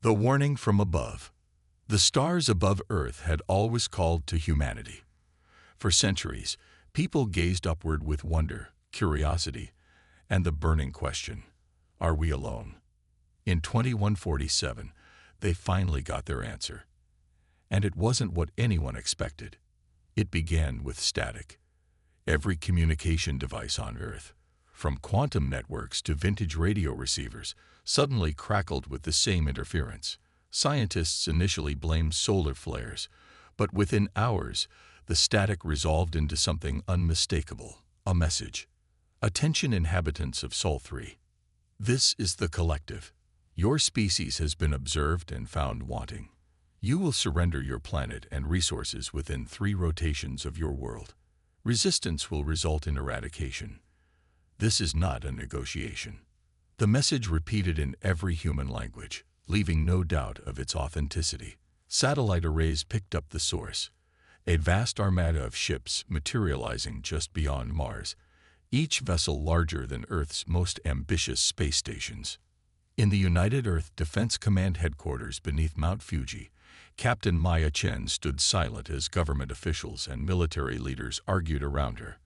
The warning from above. The stars above Earth had always called to humanity. For centuries, people gazed upward with wonder, curiosity, and the burning question, are we alone? In 2147, they finally got their answer. And it wasn't what anyone expected. It began with static. Every communication device on Earth, from quantum networks to vintage radio receivers, suddenly crackled with the same interference. Scientists initially blamed solar flares, but within hours, the static resolved into something unmistakable, a message. Attention inhabitants of Sol 3. This is the collective. Your species has been observed and found wanting. You will surrender your planet and resources within 3 rotations of your world. Resistance will result in eradication. This is not a negotiation. The message repeated in every human language, leaving no doubt of its authenticity. Satellite arrays picked up the source. A vast armada of ships materializing just beyond Mars, each vessel larger than Earth's most ambitious space stations. In the United Earth Defense Command headquarters beneath Mount Fuji, Captain Maya Chen stood silent as government officials and military leaders argued around her.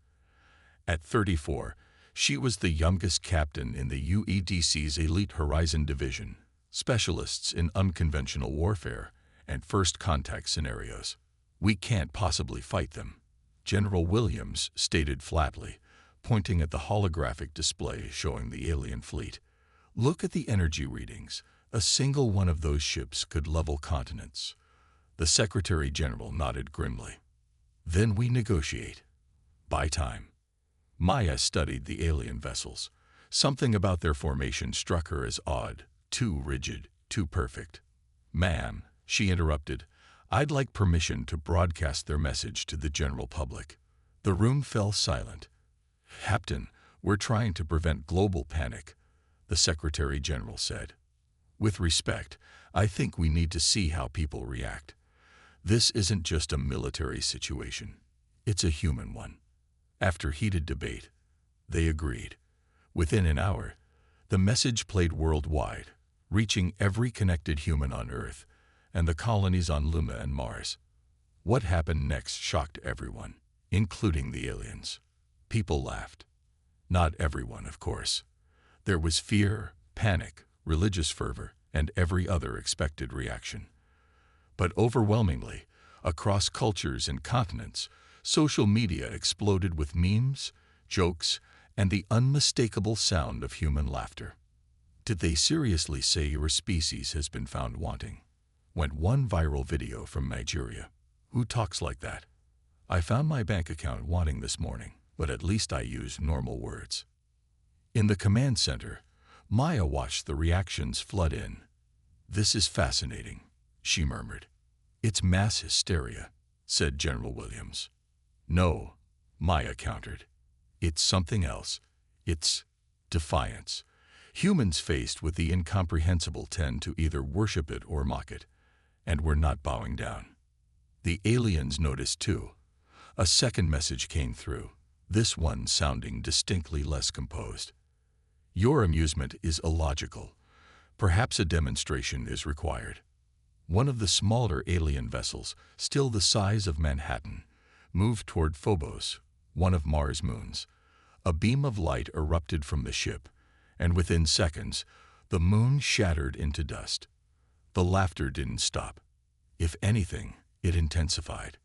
At 34, she was the youngest captain in the UEDC's Elite Horizon Division, specialists in unconventional warfare and first contact scenarios. We can't possibly fight them, General Williams stated flatly, pointing at the holographic display showing the alien fleet. Look at the energy readings. A single one of those ships could level continents. The Secretary General nodded grimly. Then we negotiate. Buy time. Maya studied the alien vessels. Something about their formation struck her as odd, too rigid, too perfect. Ma'am, she interrupted, I'd like permission to broadcast their message to the general public. The room fell silent. Captain, we're trying to prevent global panic, the Secretary General said. With respect, I think we need to see how people react. This isn't just a military situation. It's a human one. After heated debate, they agreed. Within an hour, the message played worldwide, reaching every connected human on Earth and the colonies on Luna and Mars. What happened next shocked everyone, including the aliens. People laughed. Not everyone, of course. There was fear, panic, religious fervor, and every other expected reaction. But overwhelmingly, across cultures and continents, social media exploded with memes, jokes, and the unmistakable sound of human laughter. Did they seriously say your species has been found wanting? Went one viral video from Nigeria. Who talks like that? I found my bank account wanting this morning, but at least I used normal words. In the command center, Maya watched the reactions flood in. This is fascinating, she murmured. It's mass hysteria, said General Williams. No, Maya countered. It's something else. It's defiance. Humans faced with the incomprehensible tend to either worship it or mock it, and we're not bowing down. The aliens noticed too. A second message came through, this one sounding distinctly less composed. Your amusement is illogical. Perhaps a demonstration is required. One of the smaller alien vessels, still the size of Manhattan, moved toward Phobos, one of Mars' moons. A beam of light erupted from the ship, and within seconds, the moon shattered into dust. The laughter didn't stop. If anything, it intensified.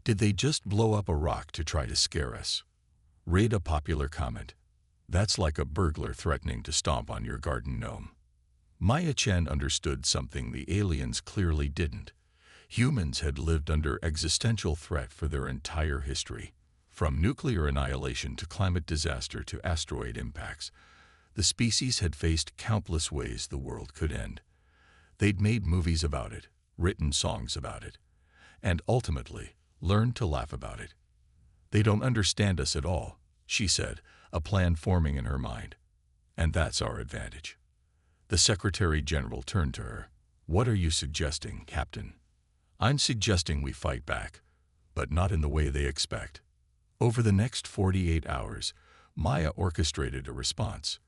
Did they just blow up a rock to try to scare us? Read a popular comment. That's like a burglar threatening to stomp on your garden gnome. Maya Chen understood something the aliens clearly didn't. Humans had lived under existential threat for their entire history. From nuclear annihilation to climate disaster to asteroid impacts, the species had faced countless ways the world could end. They'd made movies about it, written songs about it, and ultimately learned to laugh about it. They don't understand us at all, she said, a plan forming in her mind. And that's our advantage. The Secretary General turned to her. What are you suggesting, Captain? I'm suggesting we fight back, but not in the way they expect. Over the next 48 hours, Maya orchestrated a response.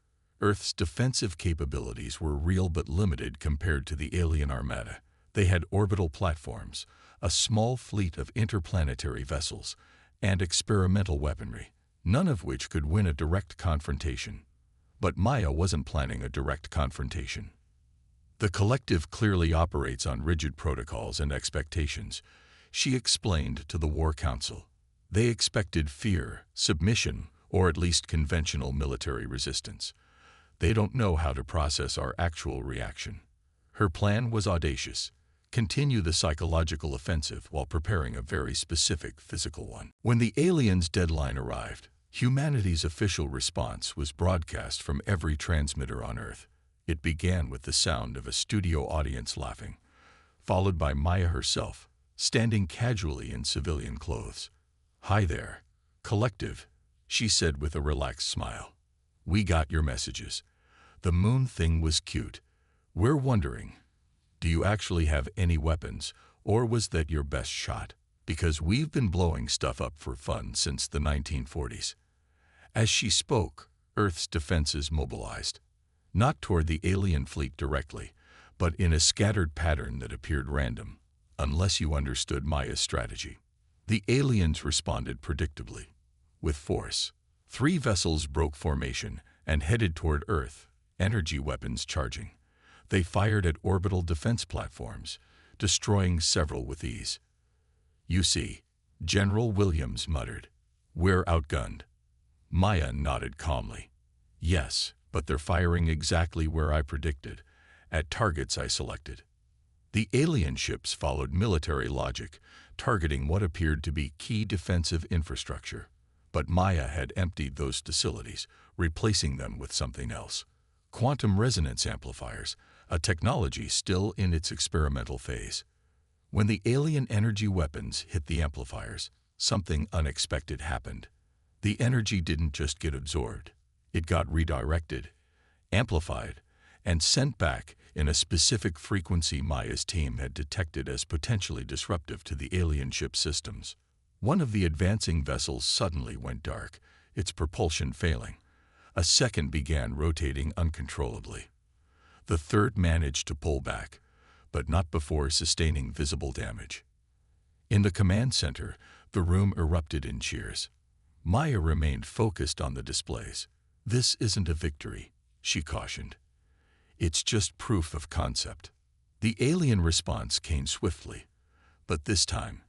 Earth's defensive capabilities were real but limited compared to the alien armada. They had orbital platforms, a small fleet of interplanetary vessels, and experimental weaponry, none of which could win a direct confrontation. But Maya wasn't planning a direct confrontation. The collective clearly operates on rigid protocols and expectations, she explained to the War Council. They expected fear, submission, or at least conventional military resistance. They don't know how to process our actual reaction. Her plan was audacious. Continue the psychological offensive while preparing a very specific physical one. When the aliens' deadline arrived, humanity's official response was broadcast from every transmitter on Earth. It began with the sound of a studio audience laughing, followed by Maya herself, standing casually in civilian clothes. "Hi there, Collective," she said with a relaxed smile. "We got your messages. The moon thing was cute. We're wondering, do you actually have any weapons, or was that your best shot? Because we've been blowing stuff up for fun since the 1940s. As she spoke, Earth's defenses mobilized. Not toward the alien fleet directly, but in a scattered pattern that appeared random, unless you understood Maya's strategy. The aliens responded predictably, with force. 3 vessels broke formation and headed toward Earth, energy weapons charging. They fired at orbital defense platforms, destroying several with ease. "You see," General Williams muttered, "we're outgunned." Maya nodded calmly. "Yes, but they're firing exactly where I predicted, at targets I selected." The alien ships followed military logic, targeting what appeared to be key defensive infrastructure. But Maya had emptied those facilities, replacing them with something else. Quantum resonance amplifiers, a technology still in its experimental phase. When the alien energy weapons hit the amplifiers, something unexpected happened. The energy didn't just get absorbed. It got redirected, amplified, and sent back in a specific frequency Maya's team had detected as potentially disruptive to the alien ship systems. One of the advancing vessels suddenly went dark, its propulsion failing. A second began rotating uncontrollably. The third managed to pull back, but not before sustaining visible damage. In the command center, the room erupted in cheers. Maya remained focused on the displays. "This isn't a victory," she cautioned. "It's just proof of concept." The alien response came swiftly, but this time,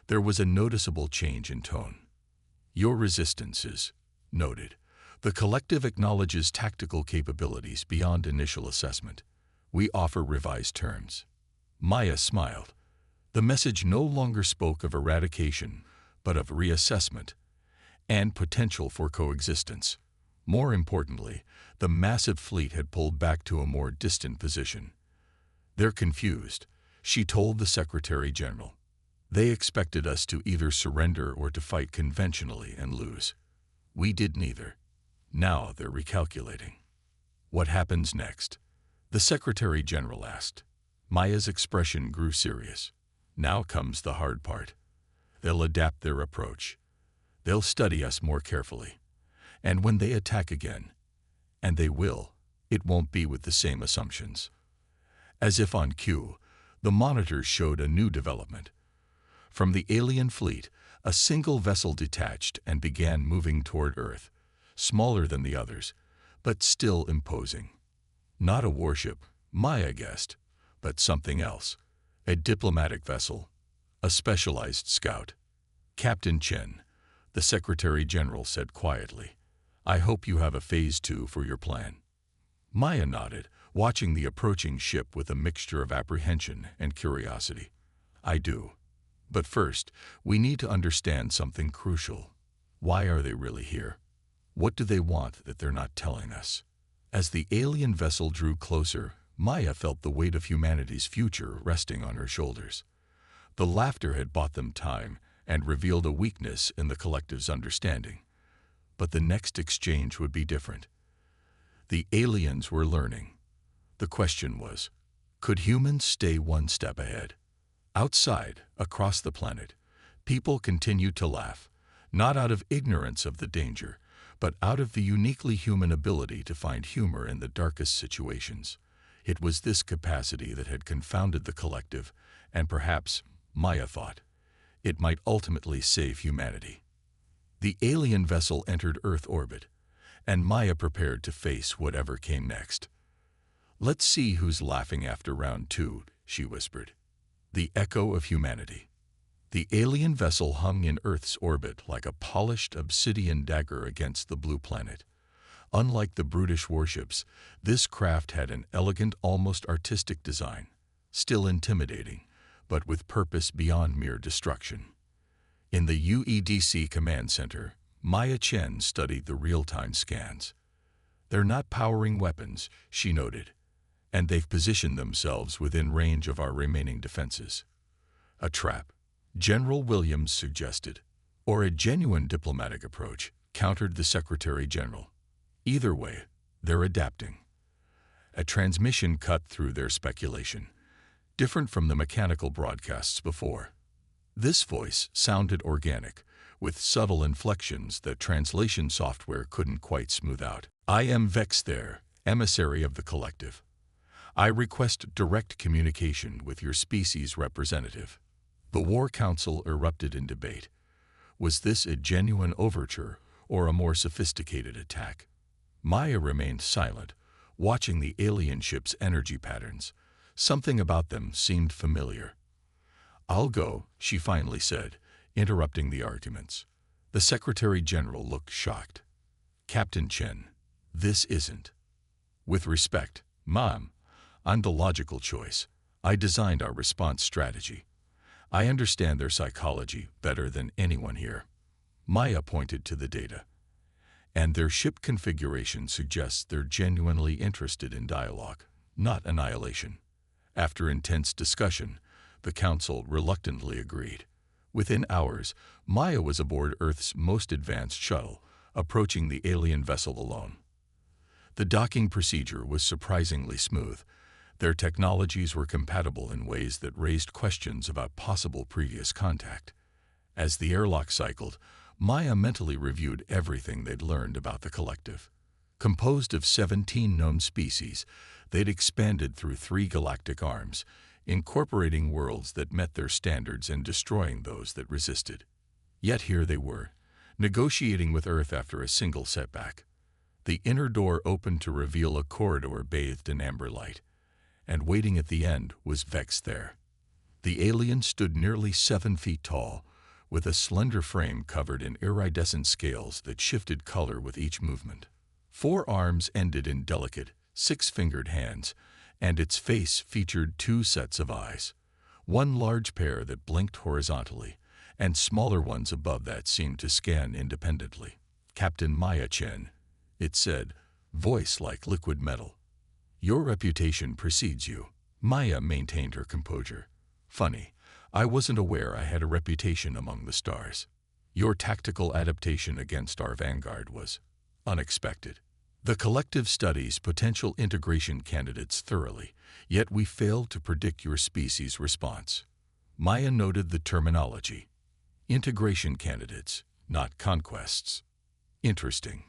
there was a noticeable change in tone. "Your resistance is noted. The collective acknowledges tactical capabilities beyond initial assessment. We offer revised terms." Maya smiled. The message no longer spoke of eradication, but of reassessment and potential for coexistence. More importantly, the massive fleet had pulled back to a more distant position. "They're confused," she told the Secretary General. "They expected us to either surrender or to fight conventionally and lose. We did neither. Now they're recalculating." "What happens next?" the Secretary General asked. Maya's expression grew serious. "Now comes the hard part. They'll adapt their approach. They'll study us more carefully. And when they attack again, and they will, it won't be with the same assumptions." As if on cue, the monitors showed a new development. From the alien fleet, a single vessel detached and began moving toward Earth, smaller than the others, but still imposing. Not a warship, Maya guessed, but something else. A diplomatic vessel, a specialized scout. "Captain Chen," the Secretary General said quietly, "I hope you have a Phase 2 for your plan." Maya nodded, watching the approaching ship with a mixture of apprehension and curiosity. "I do. But first, we need to understand something crucial. Why are they really here? What do they want that they're not telling us?" As the alien vessel drew closer, Maya felt the weight of humanity's future resting on her shoulders. The laughter had bought them time and revealed a weakness in the collective's understanding. But the next exchange would be different. The aliens were learning. The question was, could humans stay one step ahead? Outside, across the planet, people continued to laugh, not out of ignorance of the danger, but out of the uniquely human ability to find humor in the darkest situations. It was this capacity that had confounded the collective, and perhaps, Maya thought, it might ultimately save humanity. The alien vessel entered Earth orbit, and Maya prepared to face whatever came next. "Let's see who's laughing after round 2, she whispered. The echo of humanity. The alien vessel hung in Earth's orbit like a polished obsidian dagger against the blue planet. Unlike the brutish warships, this craft had an elegant, almost artistic design, still intimidating, but with purpose beyond mere destruction. In the UEDC command center, Maya Chen studied the real-time scans. "They're not powering weapons," she noted, "and they've positioned themselves within range of our remaining defenses." "A trap," General Williams suggested. "Or a genuine diplomatic approach," countered the Secretary General. "Either way, they're adapting." A transmission cut through their speculation, different from the mechanical broadcasts before. This voice sounded organic, with subtle inflections that translation software couldn't quite smooth out. "I am Vex there, emissary of the collective. I request direct communication with your species representative." The War Council erupted in debate. Was this a genuine overture or a more sophisticated attack? Maya remained silent, watching the alien ship's energy patterns. Something about them seemed familiar. "I'll go," she finally said, interrupting the arguments. The Secretary General looked shocked. "Captain Chen, this isn't." "With respect, Mom, I'm the logical choice. I designed our response strategy. I understand their psychology better than anyone here." Maya pointed to the data. "And their ship configuration suggests they're genuinely interested in dialogue, not annihilation." After intense discussion, the Council reluctantly agreed. Within hours, Maya was aboard Earth's most advanced shuttle, approaching the alien vessel alone. The docking procedure was surprisingly smooth. Their technologies were compatible in ways that raised questions about possible previous contact. As the airlock cycled, Maya mentally reviewed everything they'd learned about the collective. Composed of 17 known species, they'd expanded through 3 galactic arms, incorporating worlds that met their standards and destroying those that resisted. Yet here they were, negotiating with Earth after a single setback. The inner door opened to reveal a corridor bathed in amber light, and waiting at the end was Vex there. The alien stood nearly 7 feet tall, with a slender frame covered in iridescent scales that shifted color with each movement. 4 arms ended in delicate, 6-fingered hands, and its face featured 2 sets of eyes. One large pair that blinked horizontally, and smaller ones above that seemed to scan independently. "Captain Maya Chen," it said, voice like liquid metal. "Your reputation precedes you." Maya maintained her composure. "Funny, I wasn't aware I had a reputation among the stars. Your tactical adaptation against our vanguard was unexpected. The collective studies potential integration candidates thoroughly, yet we failed to predict your species' response." Maya noted the terminology. Integration candidates, not conquests. "Interesting."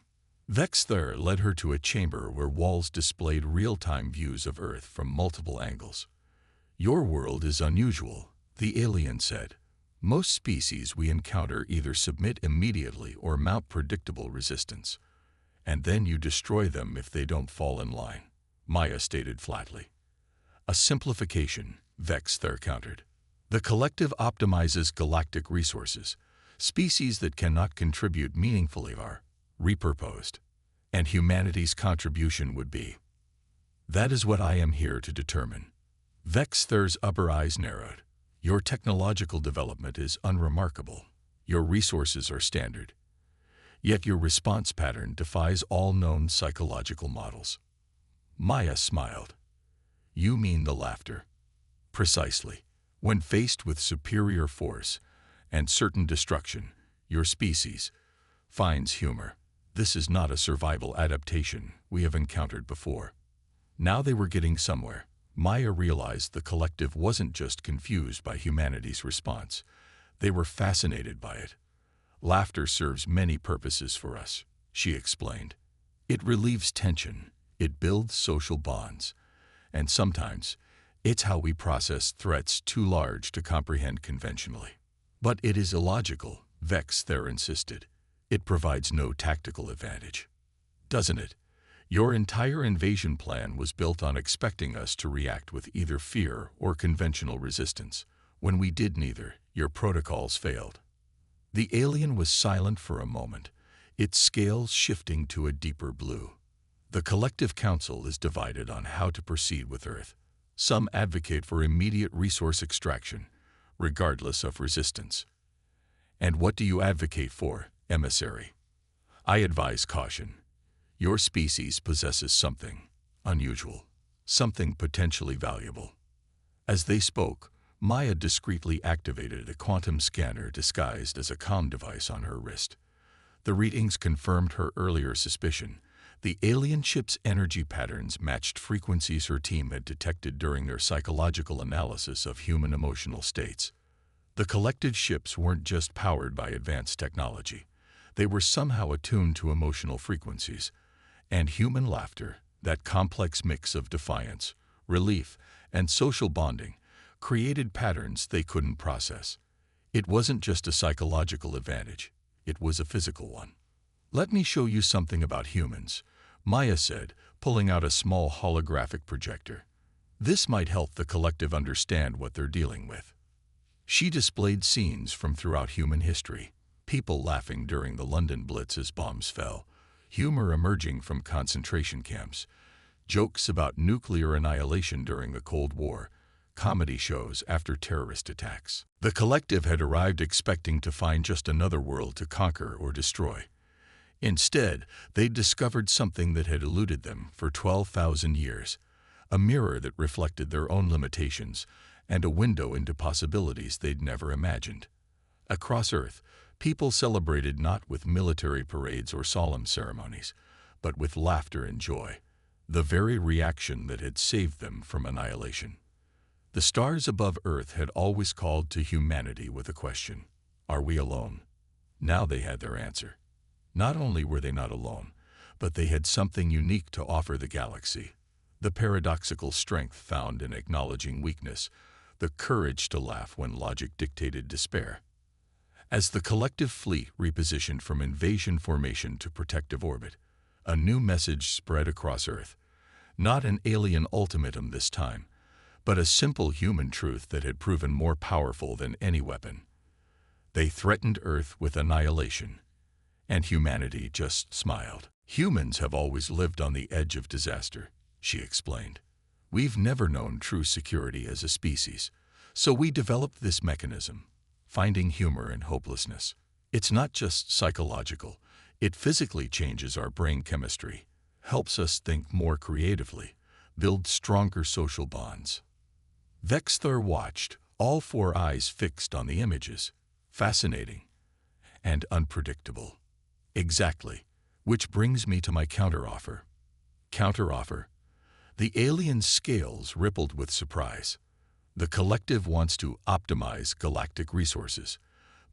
Vexther led her to a chamber where walls displayed real-time views of Earth from multiple angles. "Your world is unusual," the alien said. "Most species we encounter either submit immediately or mount predictable resistance. And then you destroy them if they don't fall in line," Maya stated flatly. "A simplification," Vexther countered. "The collective optimizes galactic resources. Species that cannot contribute meaningfully are repurposed. And humanity's contribution would be. That is what I am here to determine." Vexther's upper eyes narrowed. "Your technological development is unremarkable. Your resources are standard. Yet your response pattern defies all known psychological models." Maya smiled. "You mean the laughter." "Precisely. When faced with superior force and certain destruction, your species finds humor. This is not a survival adaptation we have encountered before." Now they were getting somewhere. Maya realized the collective wasn't just confused by humanity's response. They were fascinated by it. "Laughter serves many purposes for us," she explained. It relieves tension, it builds social bonds, and sometimes it's how we process threats too large to comprehend conventionally. But it is illogical, Vex there insisted. It provides no tactical advantage. Doesn't it? Your entire invasion plan was built on expecting us to react with either fear or conventional resistance. When we did neither, your protocols failed. The alien was silent for a moment, its scales shifting to a deeper blue. The collective council is divided on how to proceed with Earth. Some advocate for immediate resource extraction, regardless of resistance. And what do you advocate for, emissary? I advise caution. Your species possesses something unusual, something potentially valuable. As they spoke, Maya discreetly activated a quantum scanner disguised as a comm device on her wrist. The readings confirmed her earlier suspicion. The alien ship's energy patterns matched frequencies her team had detected during their psychological analysis of human emotional states. The collective ships weren't just powered by advanced technology. They were somehow attuned to emotional frequencies. And human laughter, that complex mix of defiance, relief, and social bonding, created patterns they couldn't process. It wasn't just a psychological advantage, it was a physical one. Let me show you something about humans, Maya said, pulling out a small holographic projector. This might help the collective understand what they're dealing with. She displayed scenes from throughout human history, people laughing during the London Blitz as bombs fell, humor emerging from concentration camps, jokes about nuclear annihilation during the Cold War, comedy shows after terrorist attacks. The collective had arrived expecting to find just another world to conquer or destroy. Instead, they'd discovered something that had eluded them for 12,000 years, a mirror that reflected their own limitations and a window into possibilities they'd never imagined. Across Earth, people celebrated not with military parades or solemn ceremonies, but with laughter and joy, the very reaction that had saved them from annihilation. The stars above Earth had always called to humanity with a question: are we alone? Now they had their answer. Not only were they not alone, but they had something unique to offer the galaxy. The paradoxical strength found in acknowledging weakness, the courage to laugh when logic dictated despair. As the collective fleet repositioned from invasion formation to protective orbit, a new message spread across Earth. Not an alien ultimatum this time, but a simple human truth that had proven more powerful than any weapon. They threatened Earth with annihilation, and humanity just smiled. Humans have always lived on the edge of disaster, she explained. We've never known true security as a species, so we developed this mechanism, finding humor in hopelessness. It's not just psychological, it physically changes our brain chemistry, helps us think more creatively, build stronger social bonds. Vexthor watched, all four eyes fixed on the images. Fascinating and unpredictable. Exactly, which brings me to my counteroffer. Counteroffer? The alien's scales rippled with surprise. The collective wants to optimize galactic resources,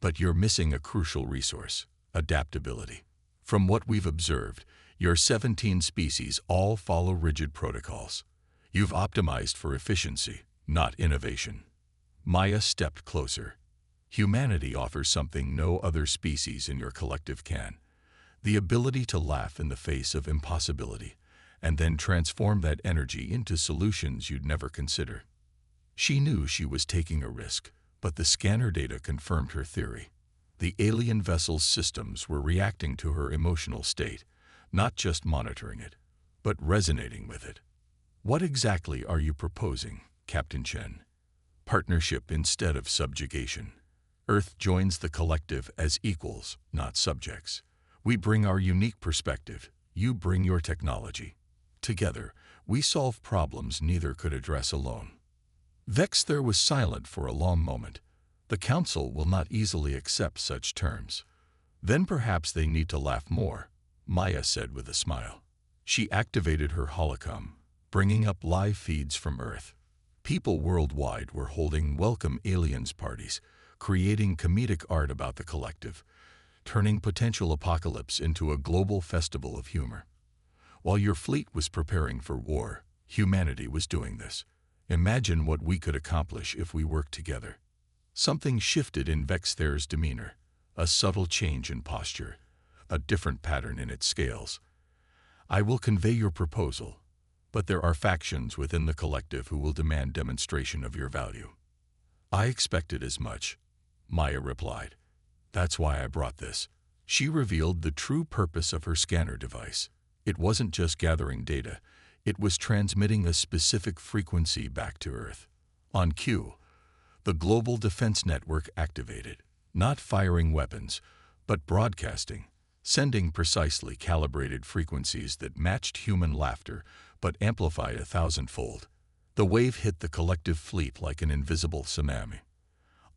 but you're missing a crucial resource: adaptability. From what we've observed, your 17 species all follow rigid protocols. You've optimized for efficiency, not innovation. Maya stepped closer. Humanity offers something no other species in your collective can: the ability to laugh in the face of impossibility, and then transform that energy into solutions you'd never consider. She knew she was taking a risk, but the scanner data confirmed her theory. The alien vessel's systems were reacting to her emotional state, not just monitoring it, but resonating with it. What exactly are you proposing, Captain Chen? Partnership instead of subjugation. Earth joins the collective as equals, not subjects. We bring our unique perspective, you bring your technology. Together, we solve problems neither could address alone. Vexthor was silent for a long moment. The Council will not easily accept such terms. Then perhaps they need to laugh more, Maya said with a smile. She activated her holocom, bringing up live feeds from Earth. People worldwide were holding welcome aliens parties, creating comedic art about the collective, turning potential apocalypse into a global festival of humor. While your fleet was preparing for war, humanity was doing this. Imagine what we could accomplish if we worked together. Something shifted in Vexther's demeanor, a subtle change in posture, a different pattern in its scales. I will convey your proposal, but there are factions within the collective who will demand demonstration of your value. I expected as much, Maya replied. That's why I brought this. She revealed the true purpose of her scanner device. It wasn't just gathering data, it was transmitting a specific frequency back to Earth. On cue, the global defense network activated, not firing weapons, but broadcasting, sending precisely calibrated frequencies that matched human laughter but amplified 1,000-fold. The wave hit the collective fleet like an invisible tsunami.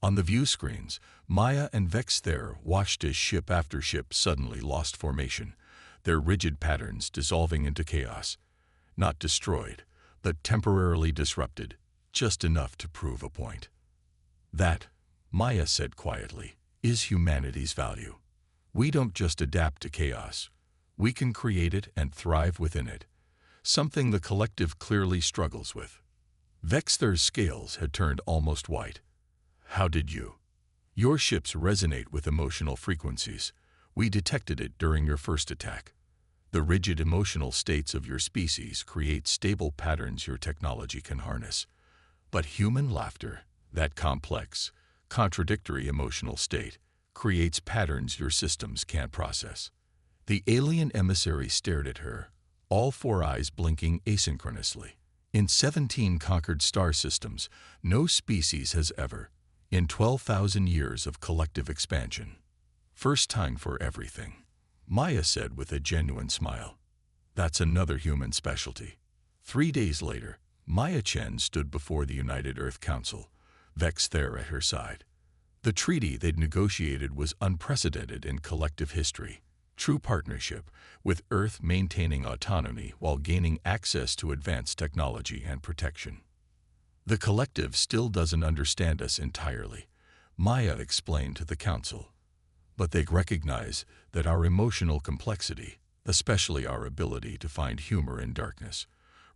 On the view screens, Maya and Vexther watched as ship after ship suddenly lost formation, their rigid patterns dissolving into chaos. Not destroyed, but temporarily disrupted, just enough to prove a point. That, Maya said quietly, is humanity's value. We don't just adapt to chaos. We can create it and thrive within it, something the collective clearly struggles with. Vexther's scales had turned almost white. How did you? Your ships resonate with emotional frequencies. We detected it during your first attack. The rigid emotional states of your species create stable patterns your technology can harness. But human laughter, that complex, contradictory emotional state, creates patterns your systems can't process. The alien emissary stared at her, all four eyes blinking asynchronously. In 17 conquered star systems, no species has ever, in 12,000 years of collective expansion. First time for everything, Maya said with a genuine smile. That's another human specialty. 3 days later, Maya Chen stood before the United Earth Council, Vexther at her side. The treaty they'd negotiated was unprecedented in collective history. True partnership, with Earth maintaining autonomy while gaining access to advanced technology and protection. The collective still doesn't understand us entirely, Maya explained to the Council. But they recognize that our emotional complexity, especially our ability to find humor in darkness,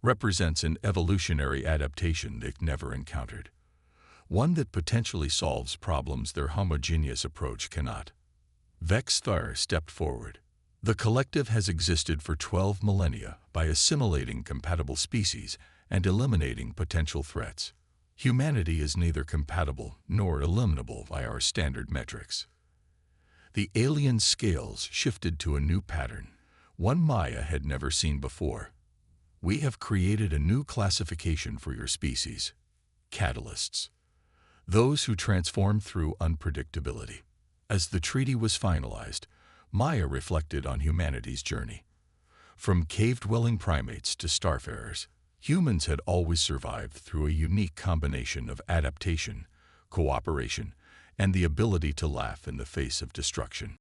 represents an evolutionary adaptation they've never encountered. One that potentially solves problems their homogeneous approach cannot. Vexther stepped forward. The collective has existed for 12 millennia by assimilating compatible species and eliminating potential threats. Humanity is neither compatible nor eliminable by our standard metrics. The alien scales shifted to a new pattern, one Maya had never seen before. We have created a new classification for your species, catalysts, those who transform through unpredictability. As the treaty was finalized, Maya reflected on humanity's journey. From cave-dwelling primates to starfarers, humans had always survived through a unique combination of adaptation, cooperation, and the ability to laugh in the face of destruction.